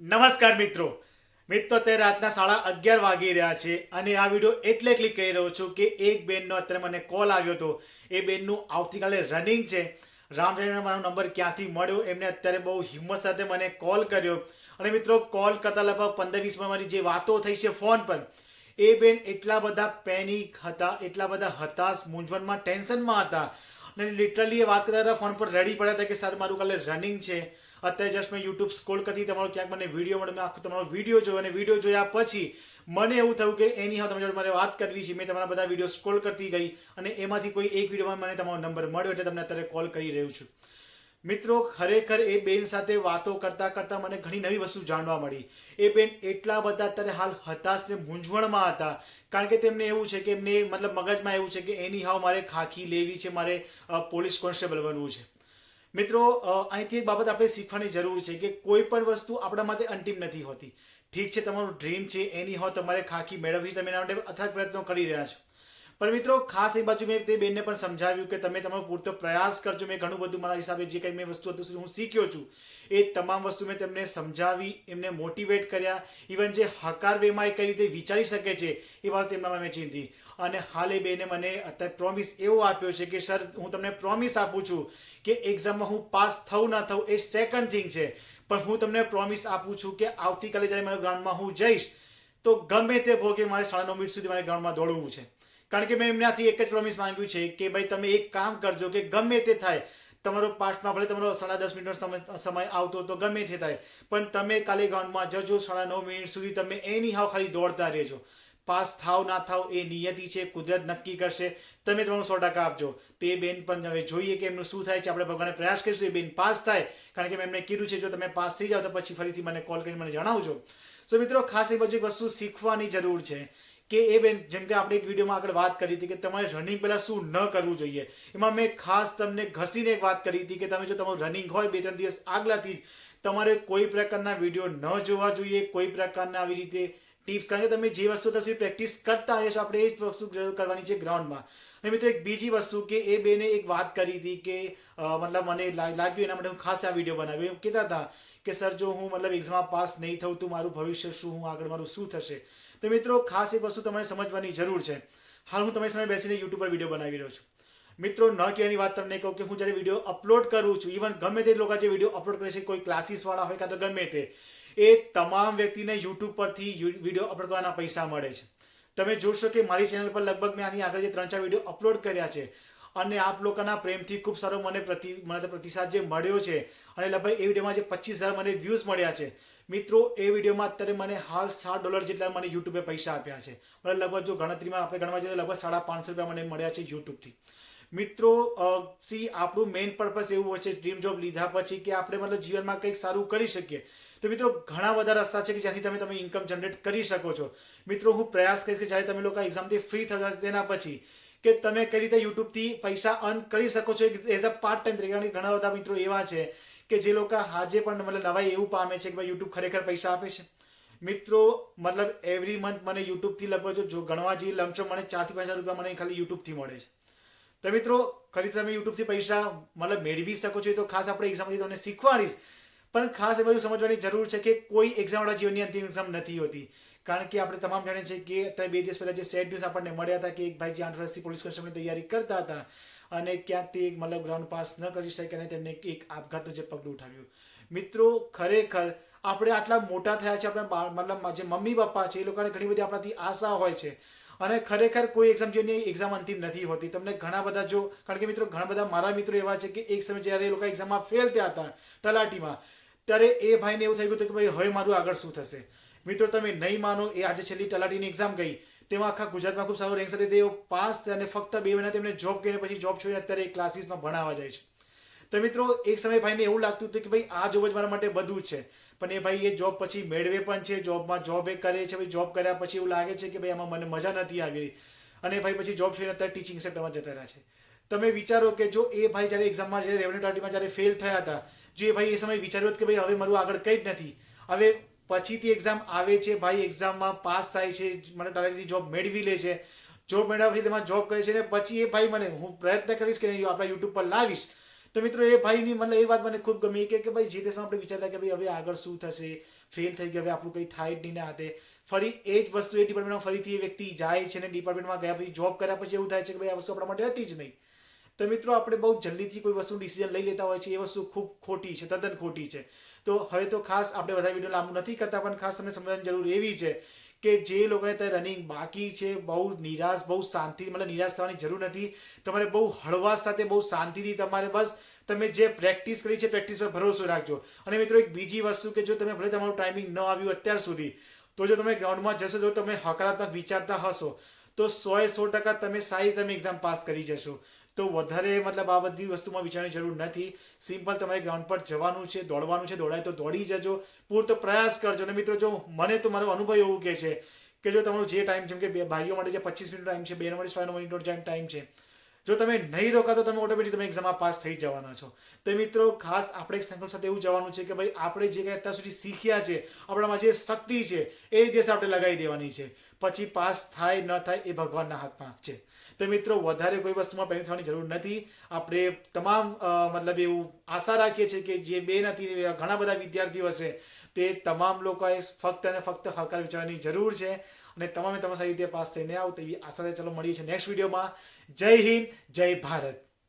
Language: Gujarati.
નમસ્કાર મિત્રો. તે રાતના 11:30 વાગી રહ્યા છે અને આ વિડીયો એટલે ક્લિક કરી રહ્યો છું કે એક બેનનો અત્યારે મને કોલ આવ્યો હતો. એ બેનનું આવતીકાલે રનિંગ છે. રામચંદ્રને મારો નંબર ક્યાંથી મળ્યો, એમને અત્યારે બહુ હિંમત સાથે મને કોલ કર્યો અને મિત્રો કોલ કરતા લગભગ 15-20 મિનિટ મારી જે વાતો થઈ છે ફોન પર, એ બેન એટલા બધા પેનિક હતા, એટલા બધા હતાશ, મૂંઝવણમાં, ટેન્શનમાં હતા અને લિટરલી એ વાત કરતા હતા ફોન પર રડી પડ્યા હતા કે સર મારું કાલે રનિંગ છે. અત્યારે જસ્ટ મેં યુટ્યુબ સ્ક્રોલ કરતી તમારો ક્યાંક મને વિડીયો મળ્યો, મેં આખો તમારો વિડીયો જોયો અને વિડીયો જોયા પછી મને એવું થયું કે એની હા તમારી જોડે મારે વાત કરવી છે. મેં તમારા બધા વિડીયો સ્ક્રોલ કરતી ગઈ અને એમાંથી કોઈ એક વિડીયોમાં મને તમારો નંબર મળ્યો એટલે તમને અત્યારે કોલ કરી રહ્યું છું. મિત્રો ખરેખર એ બેન સાથે વાતો કરતા કરતા મને ઘણી નવી વસ્તુ જાણવા મળી. એ બેન એટલા બધા અત્યારે હાલ હતાશ ને મૂંઝવણમાં હતા કારણ કે તેમને એવું છે કે એમને મતલબ મગજમાં એવું છે કે એની હાવ મારે ખાખી લેવી છે, મારે પોલીસ કોન્સ્ટેબલ બનવું છે. મિત્રો અહીંથી એક બાબત આપણે શીખવાની જરૂર છે કે કોઈ પણ વસ્તુ આપણા માટે અંતિમ નથી હોતી. ઠીક છે, તમારું ડ્રીમ છે, એની હો તમારે ખાખી મેળવવી, તમે એના માટે અથાગ પ્રયત્નો કરી રહ્યા છો. પણ મિત્રો ખાસ એ બાજુ મેં તે બેનને પણ સમજાવ્યું કે તમે તમારો પૂરતો પ્રયાસ કરજો. મેં ઘણું બધું મારા હિસાબે જે કંઈ મેં વસ્તુ હતું હું શીખ્યો છું એ તમામ વસ્તુ મેં તેમને સમજાવી, એમને મોટિવેટ કર્યા. ઇવન જે હકાર વેમાં એ કઈ રીતે વિચારી શકે છે એ વાત તેમનામાં મેં ચીંધી. અને હાલ એ બેને મને અત્યારે પ્રોમિસ એવો આપ્યો છે કે સર હું તમને પ્રોમિસ આપું છું કે એક્ઝામમાં હું પાસ થવું ના થવું એ સેકન્ડ થિંગ છે, પણ હું તમને પ્રોમિસ આપું છું કે આવતીકાલે જ્યારે મારા ગ્રાઉન્ડમાં હું જઈશ તો ગમે તે ભોગે મારે 9:30 મિનિટ સુધી મારે ગ્રાઉન્ડમાં દોડવું છે. કારણ કે મેં એમનાથી એક જ પ્રોમિસ માંગ્યું છે કે ભાઈ તમે એક કામ કરજો કે ગમે તે થાય, તમારો પાસ્ટમાં ભલે તમારો 10:30 મિનિટનો સમય આવતો તો ગમે તે થાય, પણ તમે કાલે ગ્રાઉન્ડમાં જજો 9:30 મિનિટ સુધી તમે એની હાવ ખાલી દોડતા રહેજો. પાસ થાવ ના થાવ એ નિયતિ છે, કુદરત નક્કી કરશે. તમે તમારું 100% આપજો. તે બેન પણ હવે જોઈએ કે એમનું શું થાય છે. આપણે ભગવાને પ્રયાસ કરીશું એ બેન પાસ થાય, કારણ કે મેં એમને કીધું છે જો તમે પાસ થઈ જાઓ તો પછી ફરીથી મને કોલ કરીને મને જણાવજો. સો મિત્રો ખાસ એ બધી વસ્તુ શીખવાની જરૂર છે કે એ બેન જેમ કે આપણે એક વિડીયોમાં આગળ વાત કરી હતી કે તમારે રનિંગ પહેલાં શું ન કરવું જોઈએ. એમાં મેં ખાસ તમને ઘસીને એક વાત કરી હતી કે તમે જો તમારું રનિંગ હોય 2-3 દિવસ આગલાથી જ તમારે કોઈ પ્રકારના વિડીયો ન જોવા જોઈએ, કોઈ પ્રકારના આવી રીતે ટિપ્સ, કારણ કે તમે જે વસ્તુ તમે પ્રેક્ટિસ કરતા આવ્યા છો આપણે એ જ વસ્તુ જરૂર કરવાની છે ગ્રાઉન્ડમાં. અને મિત્રો એક બીજી વસ્તુ કે એ બેને એક વાત કરી હતી કે મતલબ મને લાગ્યું એના માટે હું ખાસ આ વિડીયો બનાવ્યો. એમ કહેતા હતા કે સર જો હું મતલબ એક્ઝામમાં પાસ નહીં થઉં તો મારું ભવિષ્ય શું, હું આગળ મારું શું થશે. તો મિત્રો ખાસ એક વસ્તુ તમારે સમજવાની જરૂર છે. હાલ હું તમારી સામે બેસીને યુટ્યુબ પર વિડીયો બનાવી રહ્યો છું. મિત્રો ન કહેવાની વાત તમને કહું કે હું જ્યારે વિડીયો અપલોડ કરું છું, ઇવન ગમે તે લોકો જે વિડીયો અપલોડ કરે છે, કોઈ ક્લાસીસવાળા હોય કાં તો ગમે તે, એ તમામ વ્યક્તિને યુટ્યુબ પરથી વિડીયો અપલોડ કરવાના પૈસા મળે છે. તમે જોશો કે મારી ચેનલ પર લગભગ મેં આની આગળ જે 3-4 વિડીયો અપલોડ કર્યા છે અને આપ લોકોના પ્રેમથી ખૂબ સારો મને પ્રતિસાદ જે મળ્યો છે અને લગભગ એ વિડીયોમાં જે 25,000 મને વ્યૂઝ મળ્યા છે. મિત્રો એ વિડીયોમાં અત્યારે મને હાલ $7 જેટલા મને યુટ્યુબે પૈસા આપ્યા છે. મને લગભગ જો ગણતરીમાં આપણે ગણવા જઈએ તો લગભગ ₹550 મને મળ્યા છે યુટ્યુબથી. મિત્રો આપણું મેઇન પર્પસ એવું હોય છે ડ્રીમ જોબ લીધા પછી કે આપણે મતલબ જીવનમાં કંઈક સારું કરી શકીએ. તો મિત્રો ઘણા બધા રસ્તા છે કે જ્યાંથી તમે ઇન્કમ જનરેટ કરી શકો છો. મિત્રો હું પ્રયાસ કરીશ કે જ્યારે તમે લોકો એક્ઝામથી ફ્રી થતા તેના પછી કે તમે કઈ રીતે યુટ્યુબથી પૈસા અર્ન કરી શકો છો એઝ અ પાર્ટ ટાઈમ તરીકે. ઘણા બધા મિત્રો એવા છે કે જે લોકો આજે પણ મતલબ નવાઈ એવું પામે છે કે ભાઈ યુટ્યુબ ખરેખર પૈસા આપે છે. મિત્રો મતલબ એવરી મંથ મને યુટ્યુબથી લગભગ જો ગણવા જઈએ લમસમ મને 4 થી 5 હજાર રૂપિયા મને ખાલી યુટ્યુબથી મળે છે. તો મિત્રો ખરી તમે યુટ્યુબથી પૈસા મતલબ મેળવી શકો છો. તો ખાસ આપણે એક્ઝામથી તમને શીખવાડીશ, પણ ખાસ એ બધું સમજવાની જરૂર છે કે કોઈ એક્ઝામવાળા જીવનની અંતિમ એક્ઝામ નથી હોતી. કારણ કે આપણે તમામ જાણીએ છીએ કે અત્યારે 2 દિવસ પહેલા જે સેડ ન્યૂઝ આપણને મળ્યા હતા કે એક ભાઈ જે 8 વર્ષથી પોલીસ કોન્સ્ટેબલની તૈયારી કરતા હતા અને ક્યાંક તે મતલબ ગ્રાઉન્ડ પાસ ન કરી શકે અને તેમને એક આપઘાતનું જે પગલું ઉઠાવ્યું. મિત્રો ખરેખર આપણે આટલા મોટા થયા છે, આપણા મતલબ જે મમ્મી પપ્પા છે એ લોકોને ઘણી બધી આપણાથી આશા હોય છે અને ખરેખર કોઈ એક્ઝામ જેની એક્ઝામ અંતિમ નથી હોતી. તમને ઘણા બધા જો, કારણ કે મિત્રો ઘણા બધા મારા મિત્રો એવા છે કે એક સમય જ્યારે એ લોકો એક્ઝામમાં ફેલ થયા હતા તલાટીમાં, ત્યારે એ ભાઈને એવું થઈ ગયું હતું કે ભાઈ હવે મારું આગળ શું થશે. મિત્રો તમે નહીં માનો, એ આજે છેલ્લી તલાટીની એક્ઝામ ગઈ તેમાં આખા ગુજરાતમાં ખૂબ સારો રેન્ક સાથે તેઓ પાસ થયા અને ફક્ત 2 મહિના તેમને જોબ કરીને પછી જોબ છોડીને અત્યારે ક્લાસીસમાં ભણાવવા જાય છે. તો મિત્રો એક સમય ભાઈને એવું લાગતું હતું કે ભાઈ આ જોબ જ મારા માટે બધું જ છે, પણ એ ભાઈ એ જોબ પછી મેળવે પણ છે, જોબ એ કરે છે. ભાઈ જોબ કર્યા પછી એવું લાગે છે કે ભાઈ આમાં મને મજા નથી આવી અને ભાઈ પછી જોબ છોડીને અત્યારે ટીચિંગ સેક્ટરમાં જતા રહ્યા છે. તમે વિચારો કે જો એ ભાઈ જ્યારે એક્ઝામમાં જ્યારે રેવન્યુ તલાટીમાં જ્યારે ફેલ થયા હતા, જો એ ભાઈ એ સમય વિચાર્યું કે ભાઈ હવે મારું આગળ કંઈ જ નથી, હવે પછીથી એક્ઝામ આવે છે, ભાઈ એક્ઝામમાં પાસ થાય છે, મને તલાટીની જોબ મેળવી લે છે, જોબ મેળવ્યા પછી તેમાં જોબ કરે છે અને પછી એ ભાઈ મને હું પ્રયત્ન કરીશ કે આપણા યુટ્યુબ પર લાવીશ. તો મિત્રો એ ભાઈની મને એ વાત મને ખૂબ ગમી કે ભાઈ જે દેશમાં આપણે વિચારતા કે ભાઈ હવે આગળ શું થશે, ફેલ થઈ ગયો, હવે આપણું કંઈ થાય જ નહીં ને આતે ફરી એ જ વસ્તુ એ ડિપાર્ટમેન્ટમાં ફરીથી એ વ્યક્તિ જાય છે ને ડિપાર્ટમેન્ટમાં ગયા પછી જોબ કર્યા પછી એવું થાય છે કે ભાઈ આ વસ્તુ આપણા માટે હતી જ નહીં. તો મિત્રો આપણે બહુ જલ્દીથી કોઈ વસ્તુ ડિસિઝન લઈ લેતા હોય છે, એ વસ્તુ ખૂબ ખોટી છે, તદ્દન ખોટી છે. તો હવે તો ખાસ આપણે બધા વિડીયો લાંબુ નથી કરતા, પણ ખાસ તમને સમજવાની જરૂર એવી છે કે જે લોકોને ત્યાં રનિંગ બાકી છે, બહુ નિરાશ, બહુ શાંતિ, મતલબ નિરાશ થવાની જરૂર નથી. તમારે બહુ હળવાશ સાથે, બહુ શાંતિથી તમારે બસ તમે જે પ્રેક્ટિસ કરી છે પ્રેક્ટિસ પર ભરોસો રાખજો. અને મિત્રો એક બીજી વસ્તુ કે જો તમે ભલે તમારું ટાઈમિંગ ન આવ્યું અત્યાર સુધી, તો જો તમે ગ્રાઉન્ડમાં જશો, જો તમે હકારાત્મક વિચારતા હશો, તો 100% તમે સારી તમે એક્ઝામ પાસ કરી જશો. તો વધારે મતલબ આ બધી વસ્તુમાં વિચારવાની જરૂર નથી. સિમ્પલ તમારે ગ્રાઉન્ડ પર જવાનું છે, દોડવાનું છે, દોડાય તો દોડી જજો, પૂરતો પ્રયાસ કરજો. અને મિત્રો જો મને તો મારો અનુભવ એવું કહે છે કે જો તમારું જે ટાઈમ, જેમ કે બે ભાઈઓ માટે જે 25 મિનિટ ટાઈમ છે, બહેનો માટે 5 મિનિટનો ટાઈમ છે, જો તમે નહીં રોકા તો તમે ઓટોમેટિક તમે એક્ઝામમાં પાસ થઈ જવાના છો. તો મિત્રો ખાસ આપણે એક સંકલ્પ સાથે એવું જવાનું છે કે ભાઈ આપણે જે કંઈ અત્યાર સુધી શીખ્યા છે, આપણામાં જે શક્તિ છે, એ દિવસ આપણે લગાવી દેવાની છે. પછી પાસ થાય ન થાય એ ભગવાનના હાથમાં છે. તો મિત્રો વધારે કોઈ વસ્તુમાં પેનિક થવાની જરૂર નથી. આપણે તમામ મતલબ એવું આશા રાખીએ છીએ કે જે બે નથી ઘણા બધા વિદ્યાર્થીઓ હશે તે તમામ લોકોએ ફક્ત અને ફક્ત હકાર વિચારવાની જરૂર છે અને તમામે સારી રીતે પાસ થઈને આવો તેવી આશા છે. ચલો મળીએ છીએ નેક્સ્ટ વિડીયોમાં. જય હિન્દ, જય ભારત.